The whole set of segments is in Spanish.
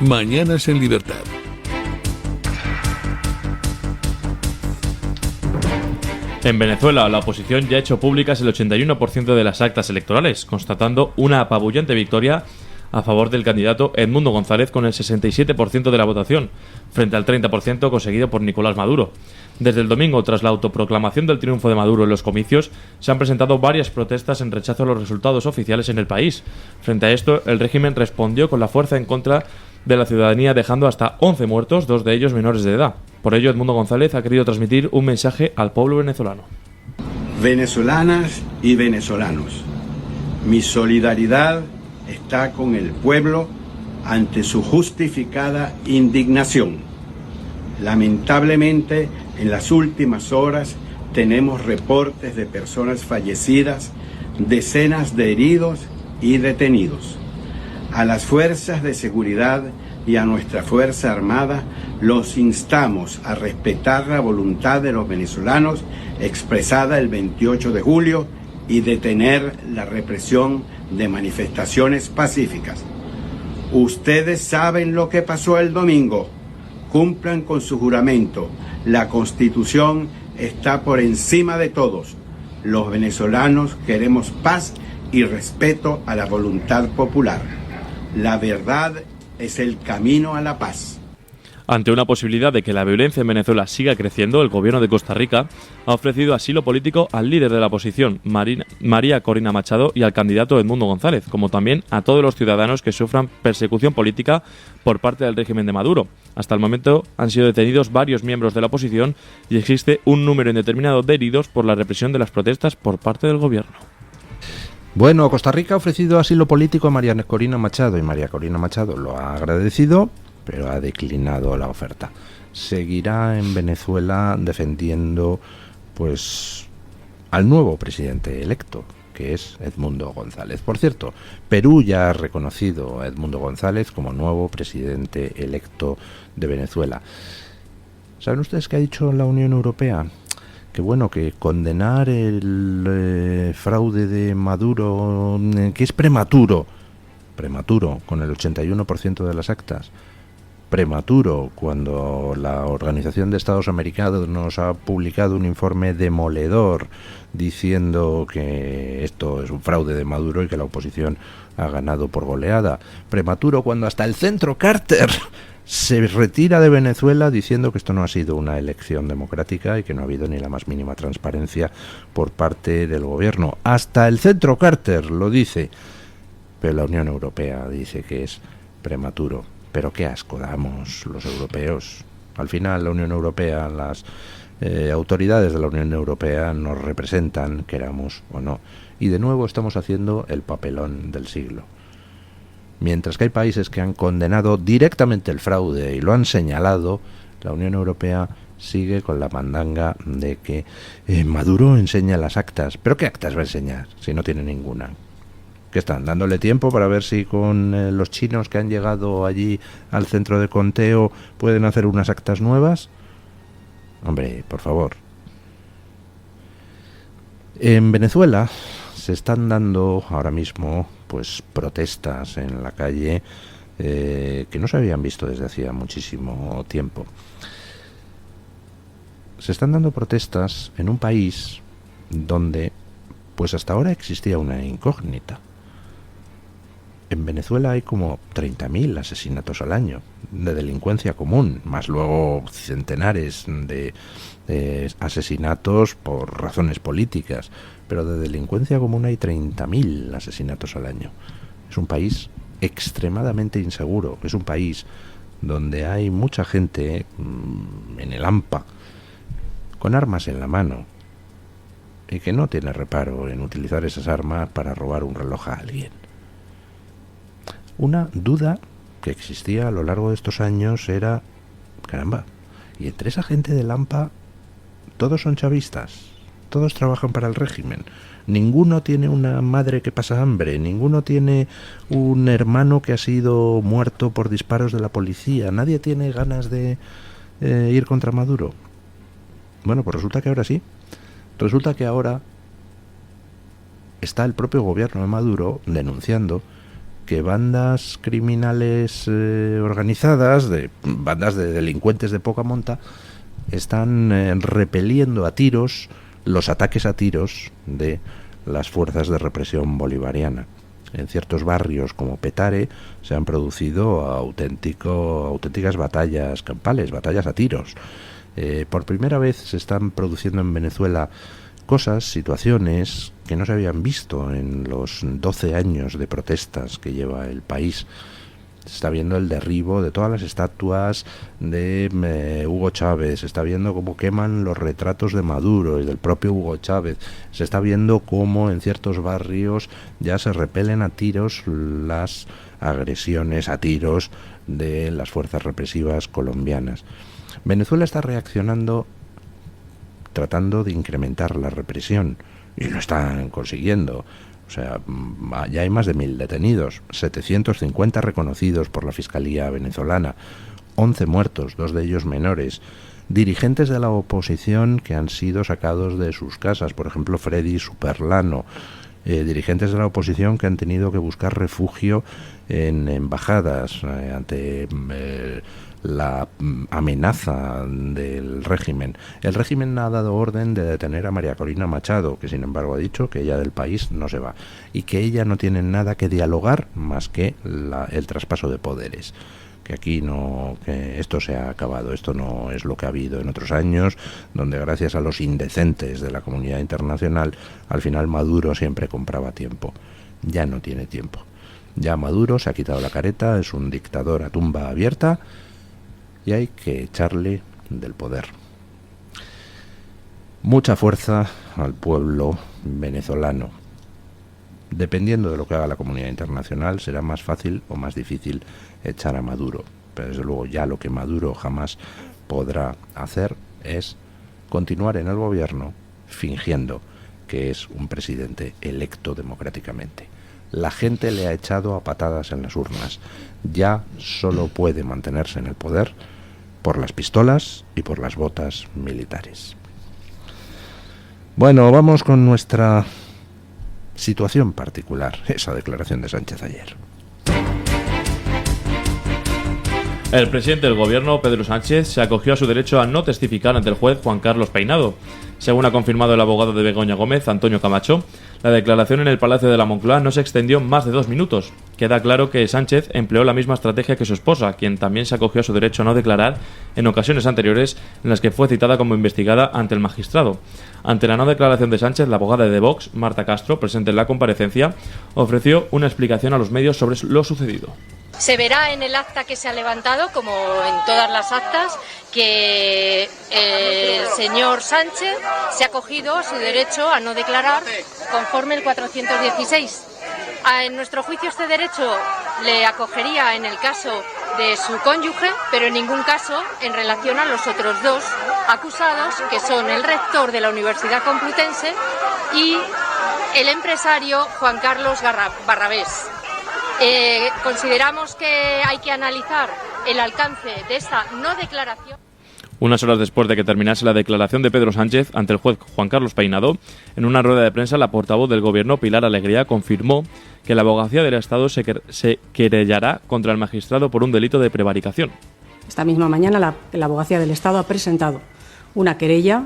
Mañanas en Libertad. En Venezuela, la oposición ya ha hecho públicas el 81% de las actas electorales, constatando una apabullante victoria a favor del candidato Edmundo González con el 67% de la votación, frente al 30% conseguido por Nicolás Maduro. Desde el domingo, tras la autoproclamación del triunfo de Maduro en los comicios, se han presentado varias protestas en rechazo a los resultados oficiales en el país. Frente a esto, el régimen respondió con la fuerza en contra de la ciudadanía, dejando hasta 11 muertos, 2 de ellos menores de edad. Por ello, Edmundo González ha querido transmitir un mensaje al pueblo venezolano. Venezolanas y venezolanos, mi solidaridad está con el pueblo ante su justificada indignación. Lamentablemente, en las últimas horas tenemos reportes de personas fallecidas, decenas de heridos y detenidos. A las fuerzas de seguridad y a nuestra Fuerza Armada los instamos a respetar la voluntad de los venezolanos expresada el 28 de julio y detener la represión de manifestaciones pacíficas. Ustedes saben lo que pasó el domingo. Cumplan con su juramento. La Constitución está por encima de todos. Los venezolanos queremos paz y respeto a la voluntad popular. La verdad es el camino a la paz. Ante una posibilidad de que la violencia en Venezuela siga creciendo, el gobierno de Costa Rica ha ofrecido asilo político al líder de la oposición, María Corina Machado, y al candidato Edmundo González, como también a todos los ciudadanos que sufran persecución política por parte del régimen de Maduro. Hasta el momento han sido detenidos varios miembros de la oposición y existe un número indeterminado de heridos por la represión de las protestas por parte del gobierno. Bueno, Costa Rica ha ofrecido asilo político a María Corina Machado y María Corina Machado lo ha agradecido, pero ha declinado la oferta. Seguirá en Venezuela defendiendo pues al nuevo presidente electo, que es Edmundo González. Por cierto, Perú ya ha reconocido a Edmundo González como nuevo presidente electo de Venezuela. ¿Saben ustedes qué ha dicho la Unión Europea? Que bueno, que condenar el fraude de Maduro, que es prematuro, con el 81% de las actas, prematuro cuando la Organización de Estados Americanos nos ha publicado un informe demoledor diciendo que esto es un fraude de Maduro y que la oposición ha ganado por goleada, prematuro cuando hasta el Centro Carter se retira de Venezuela diciendo que esto no ha sido una elección democrática y que no ha habido ni la más mínima transparencia por parte del gobierno. Hasta el Centro Carter lo dice, pero la Unión Europea dice que es prematuro. Pero qué asco damos los europeos. Al final la Unión Europea, las autoridades de la Unión Europea nos representan, queramos o no. Y de nuevo estamos haciendo el papelón del siglo. Mientras que hay países que han condenado directamente el fraude y lo han señalado, la Unión Europea sigue con la mandanga de que Maduro enseña las actas. ¿Pero qué actas va a enseñar si no tiene ninguna? ¿Qué están? ¿Dándole tiempo para ver si con los chinos que han llegado allí al centro de conteo pueden hacer unas actas nuevas? Hombre, por favor. En Venezuela se están dando ahora mismo pues protestas en la calle que no se habían visto desde hacía muchísimo tiempo. Se están dando protestas en un país donde pues hasta ahora existía una incógnita. En Venezuela hay como 30.000 asesinatos al año de delincuencia común, más luego centenares de asesinatos por razones políticas, pero de delincuencia común hay 30.000 asesinatos al año. Es un país extremadamente inseguro, es un país donde hay mucha gente en el hampa, con armas en la mano, y que no tiene reparo en utilizar esas armas para robar un reloj a alguien. Una duda que existía a lo largo de estos años era, caramba, y entre esa gente del AMPA todos son chavistas, todos trabajan para el régimen, ninguno tiene una madre que pasa hambre, ninguno tiene un hermano que ha sido muerto por disparos de la policía, nadie tiene ganas de ir contra Maduro. Bueno, pues resulta que ahora sí. Resulta que ahora está el propio gobierno de Maduro denunciando que bandas criminales organizadas, bandas de delincuentes de poca monta, están repeliendo a tiros los ataques a tiros de las fuerzas de represión bolivariana. En ciertos barrios como Petare se han producido auténticas batallas campales, batallas a tiros. Por primera vez se están produciendo en Venezuela situaciones que no se habían visto en los 12 años de protestas que lleva el país. Se está viendo el derribo de todas las estatuas de Hugo Chávez, se está viendo cómo queman los retratos de Maduro y del propio Hugo Chávez, se está viendo cómo en ciertos barrios ya se repelen a tiros las agresiones a tiros de las fuerzas represivas colombianas. Venezuela está reaccionando tratando de incrementar la represión y lo están consiguiendo. O sea, ya hay más de 1.000 detenidos, 750 reconocidos por la Fiscalía venezolana, 11 muertos, 2 de ellos menores, dirigentes de la oposición que han sido sacados de sus casas, por ejemplo Freddy Superlano, dirigentes de la oposición que han tenido que buscar refugio en embajadas ante la amenaza del régimen. El régimen ha dado orden de detener a María Corina Machado, que sin embargo ha dicho que ella del país no se va y que ella no tiene nada que dialogar más que el traspaso de poderes. Que aquí no, que esto se ha acabado, esto no es lo que ha habido en otros años, donde gracias a los indecentes de la comunidad internacional, al final Maduro siempre compraba tiempo. Ya no tiene tiempo. Ya Maduro se ha quitado la careta, es un dictador a tumba abierta y hay que echarle del poder. Mucha fuerza al pueblo venezolano. Dependiendo de lo que haga la comunidad internacional, será más fácil o más difícil echar a Maduro. Pero desde luego ya lo que Maduro jamás podrá hacer es continuar en el gobierno fingiendo que es un presidente electo democráticamente. La gente le ha echado a patadas en las urnas. Ya solo puede mantenerse en el poder por las pistolas y por las botas militares. Bueno, vamos con nuestra situación particular, esa declaración de Sánchez ayer. El presidente del gobierno, Pedro Sánchez, se acogió a su derecho a no testificar ante el juez Juan Carlos Peinado. Según ha confirmado el abogado de Begoña Gómez, Antonio Camacho, la declaración en el Palacio de la Moncloa no se extendió más de 2 minutos. Queda claro que Sánchez empleó la misma estrategia que su esposa, quien también se acogió a su derecho a no declarar en ocasiones anteriores en las que fue citada como investigada ante el magistrado. Ante la no declaración de Sánchez, la abogada de Vox, Marta Castro, presente en la comparecencia, ofreció una explicación a los medios sobre lo sucedido. Se verá en el acta que se ha levantado, como en todas las actas, que el señor Sánchez se ha acogido a su derecho a no declarar conforme el 416. En nuestro juicio este derecho le acogería en el caso de su cónyuge, pero en ningún caso en relación a los otros 2 acusados, que son el rector de la Universidad Complutense y el empresario Juan Carlos Barrabés. Consideramos que hay que analizar el alcance de esta no declaración. Unas horas después de que terminase la declaración de Pedro Sánchez ante el juez Juan Carlos Peinado, en una rueda de prensa la portavoz del gobierno, Pilar Alegría, confirmó que la abogacía del Estado se querellará contra el magistrado por un delito de prevaricación. Esta misma mañana la abogacía del Estado ha presentado una querella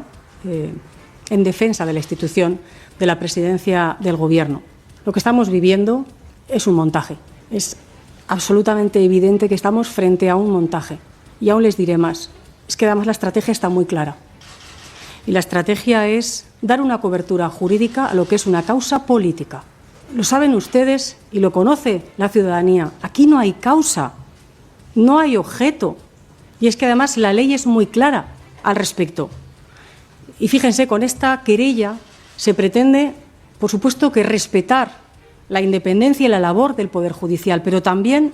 en defensa de la institución de la presidencia del gobierno. Lo que estamos viviendo es un montaje. Es absolutamente evidente que estamos frente a un montaje. Y aún les diré más. Es que además la estrategia está muy clara. Y la estrategia es dar una cobertura jurídica a lo que es una causa política. Lo saben ustedes y lo conoce la ciudadanía. Aquí no hay causa, no hay objeto. Y es que además la ley es muy clara al respecto. Y fíjense, con esta querella se pretende, por supuesto, que respetar la independencia y la labor del Poder Judicial, pero también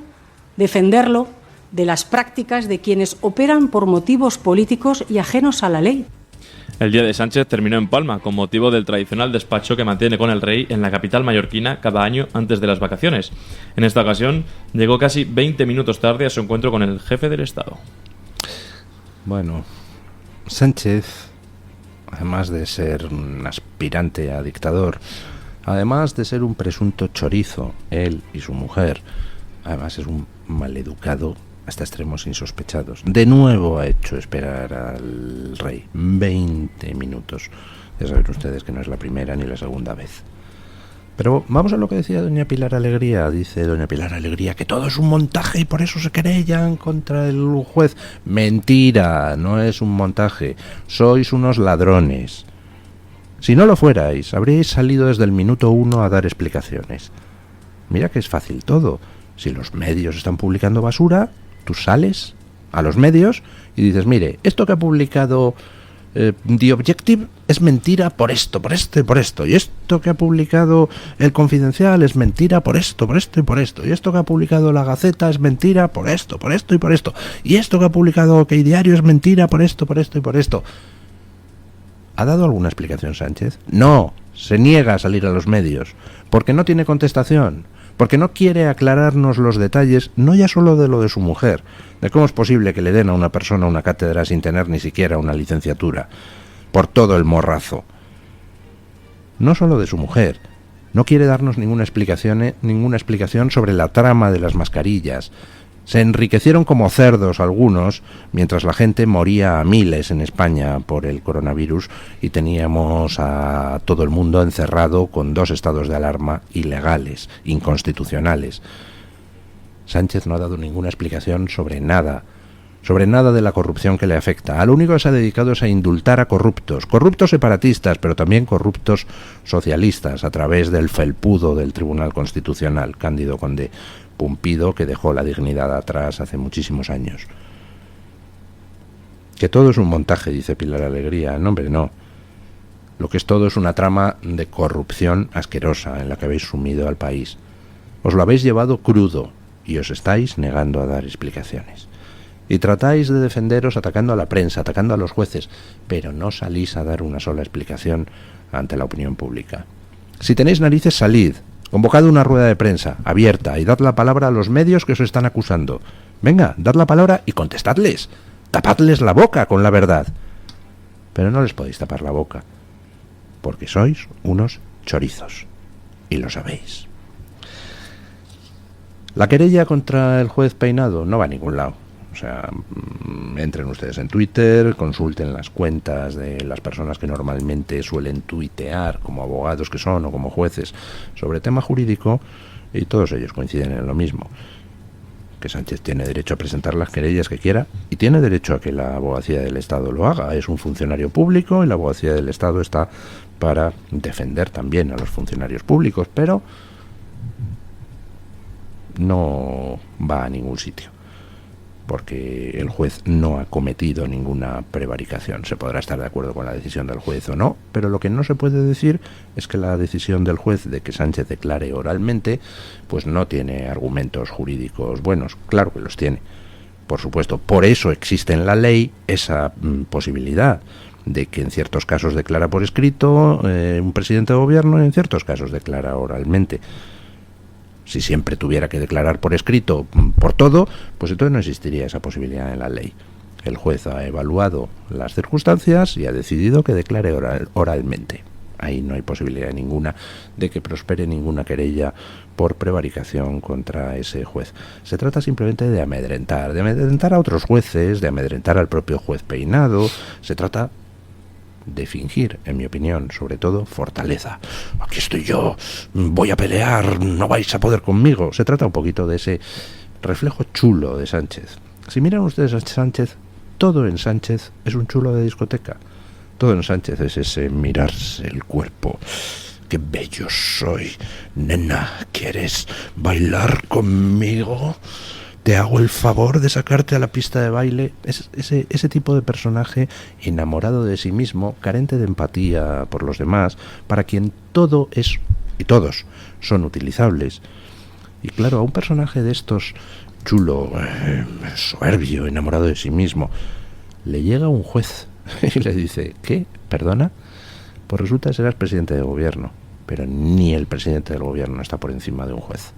defenderlo de las prácticas de quienes operan por motivos políticos y ajenos a la ley. El día de Sánchez terminó en Palma, con motivo del tradicional despacho que mantiene con el rey en la capital mallorquina cada año antes de las vacaciones. En esta ocasión, llegó casi 20 minutos tarde a su encuentro con el jefe del Estado. Bueno, Sánchez, además de ser un aspirante a dictador, Además de ser un presunto chorizo, él y su mujer, además es un maleducado hasta extremos insospechados. De nuevo ha hecho esperar al rey 20 minutos. Ya saben ustedes que no es la primera ni la segunda vez. Pero vamos a lo que decía doña Pilar Alegría. Dice doña Pilar Alegría que todo es un montaje y por eso se querellan contra el juez. Mentira, no es un montaje. Sois unos ladrones. Si no lo fuerais, habríais salido desde el minuto 1 a dar explicaciones. Mira que es fácil todo. Si los medios están publicando basura, tú sales a los medios y dices, mire, esto que ha publicado The Objective es mentira por esto, por esto y por esto. Y esto que ha publicado El Confidencial es mentira por esto, por esto y por esto. Y esto que ha publicado La Gaceta es mentira por esto, por esto y por esto. Y esto que ha publicado OK Diario es mentira por esto, por esto y por esto. ¿Ha dado alguna explicación Sánchez? No, se niega a salir a los medios, porque no tiene contestación, porque no quiere aclararnos los detalles, no ya solo de lo de su mujer, de cómo es posible que le den a una persona una cátedra sin tener ni siquiera una licenciatura, por todo el morrazo. No solo de su mujer, no quiere darnos ninguna explicación sobre la trama de las mascarillas. Se enriquecieron como cerdos algunos, mientras la gente moría a miles en España por el coronavirus y teníamos a todo el mundo encerrado con 2 estados de alarma ilegales, inconstitucionales. Sánchez no ha dado ninguna explicación sobre nada de la corrupción que le afecta. A lo único que se ha dedicado es a indultar a corruptos separatistas, pero también corruptos socialistas, a través del felpudo del Tribunal Constitucional, Cándido Condé Pumpido, que dejó la dignidad atrás hace muchísimos años. Que todo es un montaje, dice Pilar Alegría. No, hombre, no. Lo que es todo es una trama de corrupción asquerosa en la que habéis sumido al país. Os lo habéis llevado crudo y os estáis negando a dar explicaciones. Y tratáis de defenderos atacando a la prensa, atacando a los jueces, pero no salís a dar una sola explicación ante la opinión pública. Si tenéis narices, salid. Convocad una rueda de prensa abierta y dad la palabra a los medios que os están acusando. Venga, dad la palabra y contestadles. Tapadles la boca con la verdad. Pero no les podéis tapar la boca, porque sois unos chorizos. Y lo sabéis. La querella contra el juez Peinado no va a ningún lado. O sea, entren ustedes en Twitter, consulten las cuentas de las personas que normalmente suelen tuitear como abogados que son o como jueces sobre tema jurídico, y todos ellos coinciden en lo mismo: que Sánchez tiene derecho a presentar las querellas que quiera y tiene derecho a que la abogacía del Estado lo haga. Es un funcionario público y la abogacía del Estado está para defender también a los funcionarios públicos, pero no va a ningún sitio, porque el juez no ha cometido ninguna prevaricación. Se podrá estar de acuerdo con la decisión del juez o no, pero lo que no se puede decir es que la decisión del juez de que Sánchez declare oralmente pues no tiene argumentos jurídicos buenos. Claro que los tiene, por supuesto. Por eso existe en la ley esa posibilidad de que en ciertos casos declara por escrito un presidente de gobierno y en ciertos casos declara oralmente. Si siempre tuviera que declarar por escrito por todo, pues entonces no existiría esa posibilidad en la ley. El juez ha evaluado las circunstancias y ha decidido que declare oralmente. Ahí no hay posibilidad ninguna de que prospere ninguna querella por prevaricación contra ese juez. Se trata simplemente de amedrentar a otros jueces, de amedrentar al propio juez Peinado. Se trata de fingir, en mi opinión, sobre todo, fortaleza. Aquí estoy yo, voy a pelear, no vais a poder conmigo. Se trata un poquito de ese reflejo chulo de Sánchez. Si miran ustedes a Sánchez, todo en Sánchez es un chulo de discoteca. Todo en Sánchez es ese mirarse el cuerpo. ¡Qué bello soy! Nena, ¿quieres bailar conmigo? Te hago el favor de sacarte a la pista de baile. Es ese tipo de personaje enamorado de sí mismo, carente de empatía por los demás, para quien todo es y todos son utilizables. Y claro, a un personaje de estos chulo, soberbio, enamorado de sí mismo, le llega un juez y le dice: ¿qué? ¿Perdona? Pues resulta que serás presidente de gobierno, pero ni el presidente del gobierno está por encima de un juez.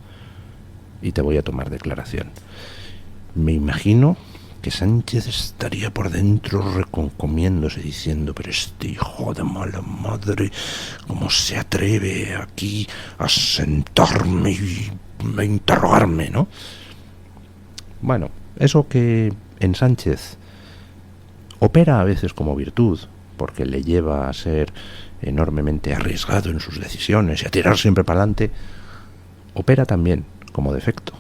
Y te voy a tomar declaración. Me imagino que Sánchez estaría por dentro reconcomiéndose, diciendo: pero este hijo de mala madre, ¿cómo se atreve aquí a sentarme y a interrogarme, ¿no? Bueno, eso que en Sánchez opera a veces como virtud, porque le lleva a ser enormemente arriesgado en sus decisiones y a tirar siempre para adelante, opera también como defecto,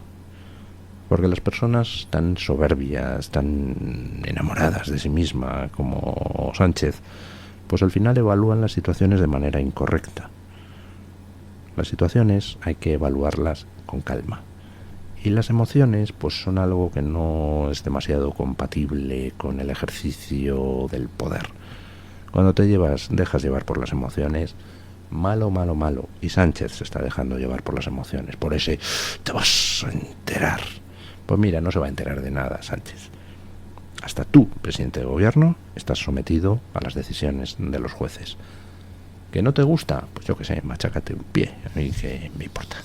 porque las personas tan soberbias, tan enamoradas de sí misma como Sánchez, pues al final evalúan las situaciones de manera incorrecta. Las situaciones hay que evaluarlas con calma, y las emociones pues son algo que no es demasiado compatible con el ejercicio del poder. Cuando te dejas llevar por las emociones, malo, malo, malo. Y Sánchez se está dejando llevar por las emociones, por ese te vas a enterar. Pues mira, no se va a enterar de nada Sánchez. Hasta tú, presidente de gobierno, estás sometido a las decisiones de los jueces. ¿Que no te gusta? Pues yo qué sé, machácate un pie. A mí qué me importa.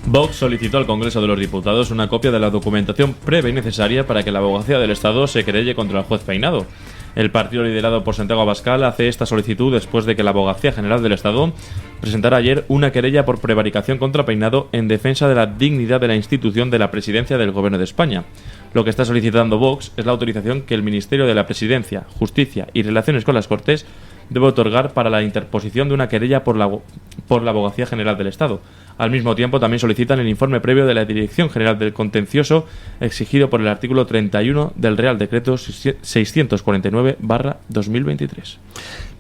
Vox solicitó al Congreso de los Diputados una copia de la documentación previa y necesaria para que la Abogacía del Estado se querelle contra el juez Peinado. El partido liderado por Santiago Abascal hace esta solicitud después de que la Abogacía General del Estado presentara ayer una querella por prevaricación contra Peinado en defensa de la dignidad de la institución de la Presidencia del Gobierno de España. Lo que está solicitando Vox es la autorización que el Ministerio de la Presidencia, Justicia y Relaciones con las Cortes debe otorgar para la interposición de una querella por la Abogacía General del Estado. Al mismo tiempo, también solicitan el informe previo de la Dirección General del Contencioso exigido por el artículo 31 del Real Decreto 649/2023.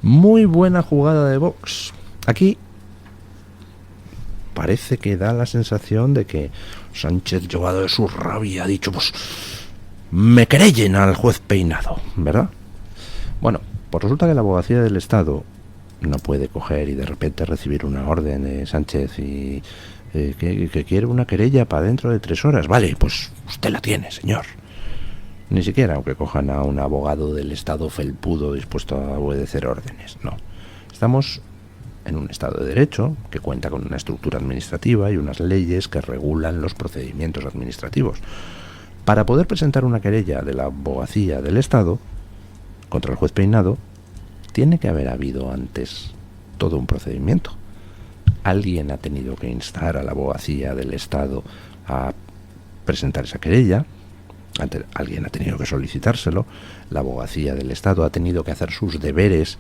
Muy buena jugada de Vox. Aquí parece que da la sensación de que Sánchez, llevado de su rabia, ha dicho: pues me querellen al juez Peinado, ¿verdad? Bueno, pues resulta que la Abogacía del Estado no puede coger y de repente recibir una orden de Sánchez y que quiere una querella para dentro de 3 horas. Vale, pues usted la tiene, señor. Ni siquiera aunque cojan a un abogado del Estado felpudo dispuesto a obedecer órdenes. No. Estamos en un Estado de Derecho que cuenta con una estructura administrativa y unas leyes que regulan los procedimientos administrativos. Para poder presentar una querella de la Abogacía del Estado contra el juez Peinado, tiene que haber habido antes todo un procedimiento. Alguien ha tenido que instar a la Abogacía del Estado a presentar esa querella, alguien ha tenido que solicitárselo, la Abogacía del Estado ha tenido que hacer sus deberes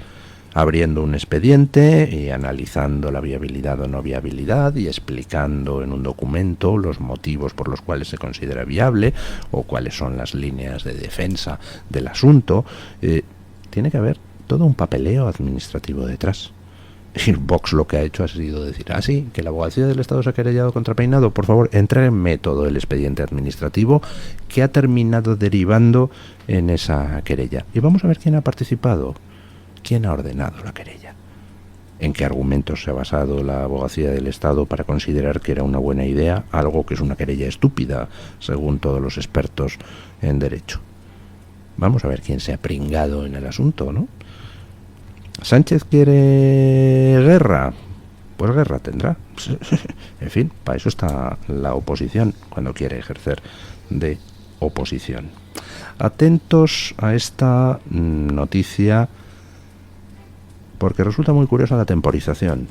abriendo un expediente y analizando la viabilidad o no viabilidad y explicando en un documento los motivos por los cuales se considera viable o cuáles son las líneas de defensa del asunto. Tiene que haber todo un papeleo administrativo detrás. Y Vox lo que ha hecho ha sido decir: sí, que la Abogacía del Estado se ha querellado contra Peinado, por favor, entréguenme todo el expediente administrativo que ha terminado derivando en esa querella. Y vamos a ver quién ha participado, quién ha ordenado la querella, en qué argumentos se ha basado la Abogacía del Estado para considerar que era una buena idea algo que es una querella estúpida, según todos los expertos en derecho. Vamos a ver quién se ha pringado en el asunto, ¿no? ¿Sánchez quiere guerra? Pues guerra tendrá. En fin, para eso está la oposición, cuando quiere ejercer de oposición. Atentos a esta noticia, porque resulta muy curiosa la temporización.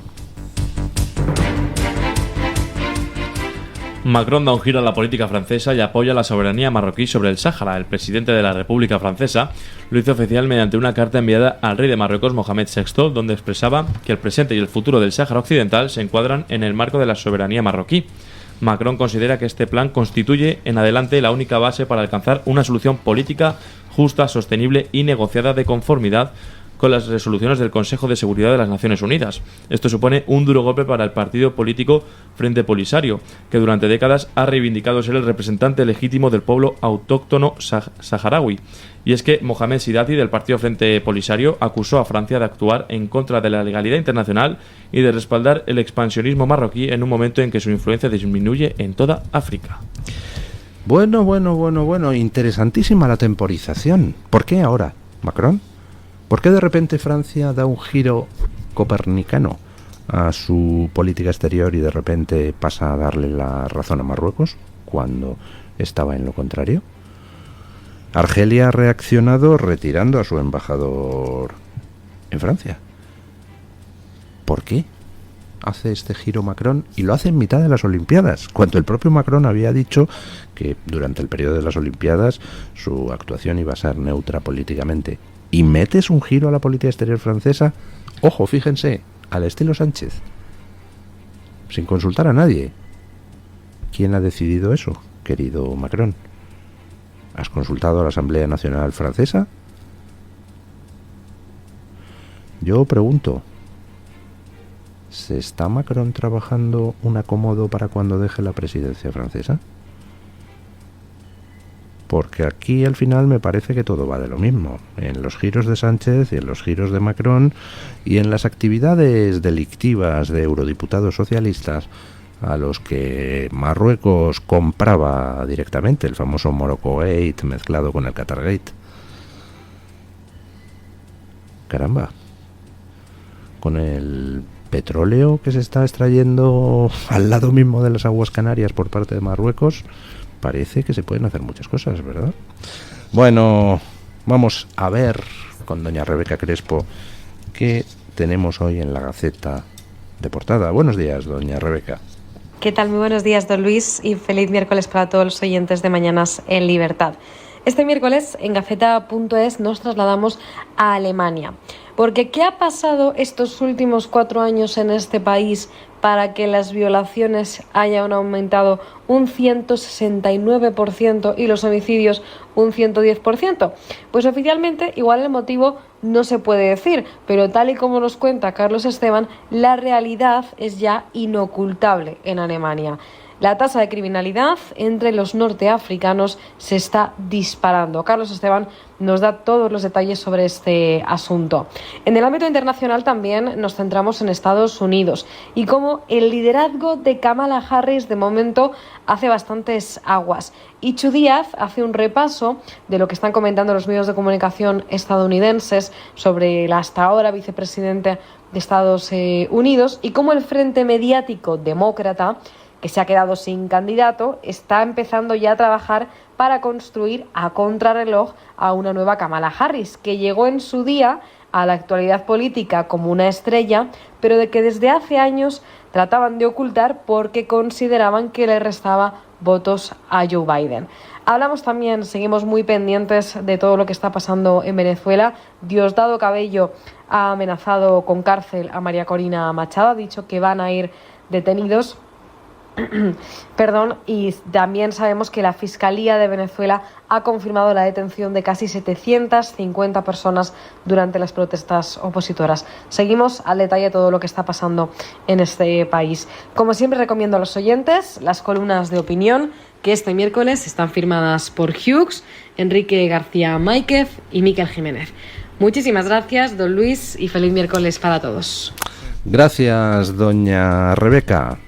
Macron da un giro a la política francesa y apoya la soberanía marroquí sobre el Sáhara. El presidente de la República Francesa lo hizo oficial mediante una carta enviada al rey de Marruecos, Mohamed VI, donde expresaba que el presente y el futuro del Sáhara Occidental se encuadran en el marco de la soberanía marroquí. Macron considera que este plan constituye en adelante la única base para alcanzar una solución política justa, sostenible y negociada de conformidad con las resoluciones del Consejo de Seguridad de las Naciones Unidas. Esto supone un duro golpe para el partido político Frente Polisario, que durante décadas ha reivindicado ser el representante legítimo del pueblo autóctono saharaui. Y es que Mohamed Sidati, del partido Frente Polisario, acusó a Francia de actuar en contra de la legalidad internacional y de respaldar el expansionismo marroquí en un momento en que su influencia disminuye en toda África. Bueno, interesantísima la temporización. ¿Por qué ahora, Macron? ¿Por qué de repente Francia da un giro copernicano? a su política exterior y de repente pasa a darle la razón a Marruecos cuando estaba en lo contrario. Argelia ha reaccionado retirando a su embajador en Francia. ¿Por qué hace este giro Macron? Y lo hace en mitad de las Olimpiadas, cuando el propio Macron había dicho que durante el periodo de las Olimpiadas su actuación iba a ser neutra políticamente. ¿Y metes un giro a la política exterior francesa? Ojo, fíjense, al estilo Sánchez, sin consultar a nadie. ¿Quién ha decidido eso, querido Macron? ¿Has consultado a la Asamblea Nacional Francesa? Yo pregunto, ¿se está Macron trabajando un acomodo para cuando deje la presidencia francesa? Porque aquí al final me parece que todo va de lo mismo, en los giros de Sánchez y en los giros de Macron y en las actividades delictivas de eurodiputados socialistas a los que Marruecos compraba directamente, el famoso Morocco Gate mezclado con el Qatar Gate. Caramba, con el petróleo que se está extrayendo al lado mismo de las aguas Canarias por parte de Marruecos, parece que se pueden hacer muchas cosas, ¿verdad? Bueno, vamos a ver con doña Rebeca Crespo qué tenemos hoy en la Gaceta de portada. Buenos días, doña Rebeca. ¿Qué tal? Muy buenos días, don Luis, y feliz miércoles para todos los oyentes de Mañanas en Libertad. Este miércoles en Gaceta.es nos trasladamos a Alemania, porque ¿qué ha pasado estos últimos 4 años en este país para que las violaciones hayan aumentado un 169% y los homicidios un 110%? Pues oficialmente igual el motivo no se puede decir, pero tal y como nos cuenta Carlos Esteban, la realidad es ya inocultable en Alemania. La tasa de criminalidad entre los norteafricanos se está disparando. Carlos Esteban nos da todos los detalles sobre este asunto. En el ámbito internacional también nos centramos en Estados Unidos y cómo el liderazgo de Kamala Harris de momento hace bastantes aguas. Ichu Díaz hace un repaso de lo que están comentando los medios de comunicación estadounidenses sobre la hasta ahora vicepresidente de Estados Unidos y cómo el frente mediático demócrata, que se ha quedado sin candidato, está empezando ya a trabajar para construir a contrarreloj a una nueva Kamala Harris, que llegó en su día a la actualidad política como una estrella, pero de que desde hace años trataban de ocultar porque consideraban que le restaba votos a Joe Biden. Hablamos también, seguimos muy pendientes de todo lo que está pasando en Venezuela. Diosdado Cabello ha amenazado con cárcel a María Corina Machado, ha dicho que van a ir detenidos. Y también sabemos que la Fiscalía de Venezuela ha confirmado la detención de casi 750 personas durante las protestas opositoras. Seguimos al detalle todo lo que está pasando en este país. Como siempre recomiendo a los oyentes las columnas de opinión que este miércoles están firmadas por Hughes, Enrique García Máiquez y Miquel Jiménez. Muchísimas gracias, don Luis, y feliz miércoles para todos. Gracias, doña Rebeca.